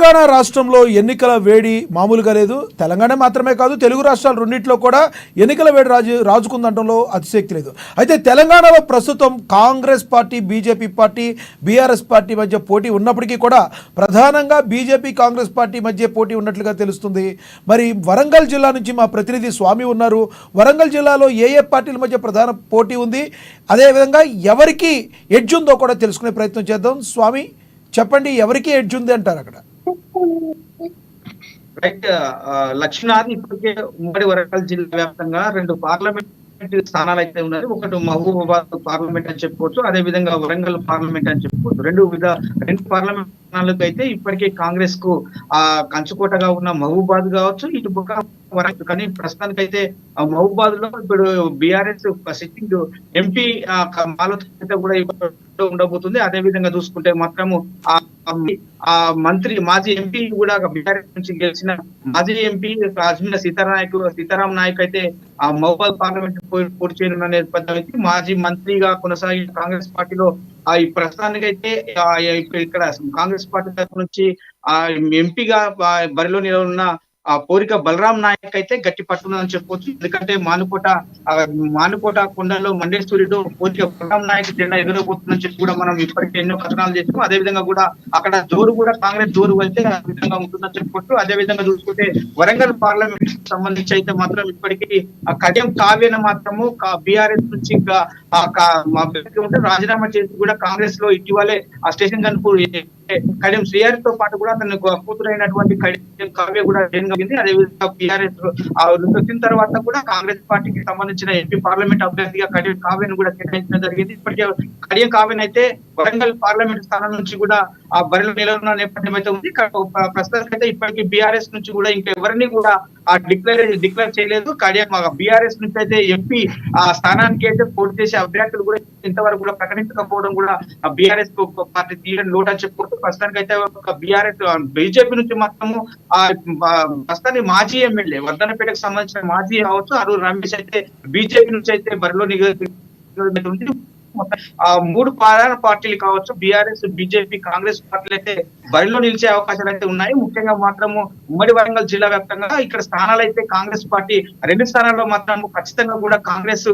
తెలంగాణ రాష్ట్రంలో ఎన్నికల వేడి మామూలుగా లేదు. తెలంగాణ మాత్రమే కాదు, తెలుగు రాష్ట్రాలు రెండింటిలో కూడా ఎన్నికల వేడి రాజుకుందంటంలో అతిశక్తి లేదు. అయితే తెలంగాణలో ప్రస్తుతం Congress party, BJP party, BRS party మధ్య పోటీ ఉన్నప్పటికీ కూడా ప్రధానంగా బీజేపీ కాంగ్రెస్ పార్టీ మధ్య పోటీ ఉన్నట్లుగా తెలుస్తుంది. మరి వరంగల్ జిల్లా నుంచి మా ప్రతినిధి స్వామి ఉన్నారు. వరంగల్ జిల్లాలో ఏ ఏ పార్టీల మధ్య ప్రధాన పోటీ ఉంది, అదేవిధంగా ఎవరికి ఎడ్జ్ ఉందో కూడా తెలుసుకునే ప్రయత్నం చేద్దాం. స్వామి చెప్పండి, ఎవరికి ఎడ్జ్ ఉంది అంటారు అక్కడ? రైట్. లక్ష్మీనాథ్ ఇప్పటికే ఉమ్మడి వరంగల్ జిల్లా వ్యాప్తంగా 2 పార్లమెంట్ స్థానాలు అయితే ఉన్నాయి. ఒకటి మహబూబాబాద్ పార్లమెంట్ అని చెప్పుకోవచ్చు, అదే విధంగా వరంగల్ పార్లమెంట్ అని చెప్పుకోవచ్చు. రెండు పార్లమెంట్ స్థానాలకు అయితే ఇప్పటికే కాంగ్రెస్ కు కంచుకోటగా ఉన్న మహబూబాద్ కావచ్చు, ఇటు పక్క వరంగల్. కానీ ప్రస్తుతానికి అయితే మహబూబాద్ లో ఇప్పుడు బీఆర్ఎస్ సిట్టింగ్ ఎంపీ మాలతో కూడా ఉండబోతుంది. అదే విధంగా చూసుకుంటే మాత్రము ఆ మంత్రి మాజీ ఎంపీ కూడా బీఆర్ఎస్ నుంచి గెలిచిన మాజీ ఎంపీ సీతారాం నాయక్ అయితే ఆ మహబూబాద్ పార్లమెంట్ పోటీ చేయనున్న నేపథ్యం అయితే మాజీ మంత్రిగా కొనసాగిన కాంగ్రెస్ పార్టీలో ఈ ప్రస్తుతానికైతే ఇక్కడ కాంగ్రెస్ పార్టీ తరఫు నుంచి ఆ ఎంపీగా బరిలో నిలవనున్న పోరిక బలరాం నాయక్ అయితే గట్టి పట్టున్నదని చెప్పొచ్చు. ఎందుకంటే మానుకోట కొండలో మండేశ్వరిలో పోరిక బలరాం నాయక్ జెండా ఎదురబోతుందని చెప్పి కూడా మనం ఇప్పటికే ఎన్నో కథనాలు చేసాం. అదే విధంగా కూడా అక్కడ జోరు కూడా కాంగ్రెస్ జోరు అయితే ఆ విధంగా ఉంటుందని చెప్పుకోవచ్చు. అదే విధంగా చూసుకుంటే వరంగల్ పార్లమెంట్ సంబంధించి అయితే మాత్రం ఇప్పటికీ కడియం కావ్యను మాత్రము బీఆర్ఎస్ నుంచి ఉంటే రాజీనామా చేసి కూడా కాంగ్రెస్ లో ఇటీవలే ఆ స్టేషన్ కనుపూర్ కడియం శ్రీహరి తో పాటు కూడా తన కూతురైనటువంటి కడియం కావ్య కూడా జరిగింది. అదేవిధంగా బీఆర్ఎస్ వచ్చిన తర్వాత కూడా కాంగ్రెస్ పార్టీకి సంబంధించిన ఎంపీ పార్లమెంట్ అభ్యర్థిగా కడియం కావ్యను కూడా కేటాయించడం జరిగింది. ఇప్పటికే కడియం కావ్యను అయితే వరంగల్ పార్లమెంట్ స్థానం నుంచి కూడా ఆ బరిలో నిలవనున్న నేపథ్యం అయితే ఉంది. ప్రస్తుతానికి అయితే ఇప్పటికీ బీఆర్ఎస్ నుంచి కూడా ఇంకెవరిని కూడా డిక్లేర్ చేయలేదు. కడియం బీఆర్ఎస్ నుంచి అయితే ఎంపీ ఆ స్థానానికి అయితే పోటీ చేసే అభ్యర్థులు కూడా ఇంతవరకు కూడా ప్రకటించకపోవడం కూడా బీఆర్ఎస్ పార్టీ తీయడం లోటు అని చెప్పుకుంటూ ప్రస్తుతానికి అయితే బీఆర్ఎస్ బీజేపీ నుంచి మాత్రము ప్రస్తుతానికి మాజీ ఎమ్మెల్యే వర్ధనపేటకు సంబంధించిన మాజీ కావచ్చు అరూరు రమేష్ అయితే బీజేపీ నుంచి అయితే బరిలో నిలబడి మూడు ప్రధాన పార్టీలు కావచ్చు బీఆర్ఎస్, బీజేపీ, కాంగ్రెస్ పార్టీలు అయితే బరిలో నిలిచే అవకాశాలు అయితే ఉన్నాయి. ముఖ్యంగా మాత్రము ఉమ్మడి వరంగల్ జిల్లా వ్యాప్తంగా ఇక్కడ స్థానాలు అయితే కాంగ్రెస్ పార్టీ 2 స్థానాల్లో మాత్రము ఖచ్చితంగా కూడా కాంగ్రెస్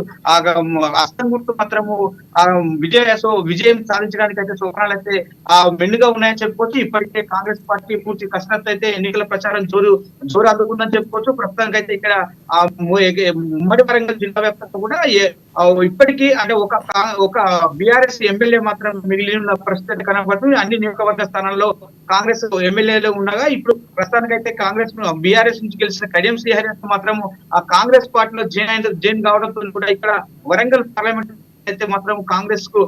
హస్తం గుర్తు మాత్రము విజయం సాధించడానికి అయితే సోపానాలు అయితే మెండుగా ఉన్నాయని చెప్పుకోవచ్చు. ఇప్పటికే కాంగ్రెస్ పార్టీ పూర్తి కసరత్తు అయితే ఎన్నికల ప్రచారం జోరు అందుకుందని చెప్పుకోవచ్చు. ప్రస్తుతానికి అయితే ఇక్కడ ఉమ్మడి వరంగల్ జిల్లా వ్యాప్తంగా కూడా ఇప్పటికీ అంటే ఒక బీఆర్ఎస్ ఎమ్మెల్యే మాత్రం మిగిలి ఉన్న పరిస్థితి కనబడుతుంది. అన్ని నియోజకవర్గ స్థానాల్లో కాంగ్రెస్ ఎమ్మెల్యేలు ఉండగా ఇప్పుడు ప్రస్తుతానికైతే కాంగ్రెస్ బీఆర్ఎస్ నుంచి గెలిచిన కడియం శ్రీహరి మాత్రం ఆ కాంగ్రెస్ పార్టీలో జైన్ కావడంతో కూడా ఇక్కడ వరంగల్ పార్లమెంట్ అయితే మాత్రం కాంగ్రెస్ కు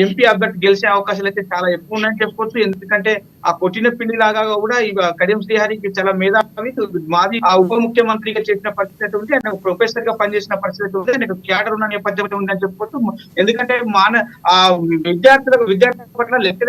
ఎంపీ అభ్యర్థి గెలిచే అవకాశాలు అయితే చాలా ఎక్కువ ఉన్నాయని చెప్పుకోవచ్చు. ఎందుకంటే ఆ కొట్టిన పిండి లాగా కూడా కడియం శ్రీహరికి చాలా మేధావి, మాది ఉప ముఖ్యమంత్రిగా చేసిన పరిస్థితి ఉంది, ఆయన ప్రొఫెసర్ గా పనిచేసిన పరిస్థితి ఉంది, ఆయనకు క్యాడర్ ఉన్న నేపథ్యం ఉందని చెప్పుకోవచ్చు. ఎందుకంటే విద్యార్థుల పట్ల లెక్కల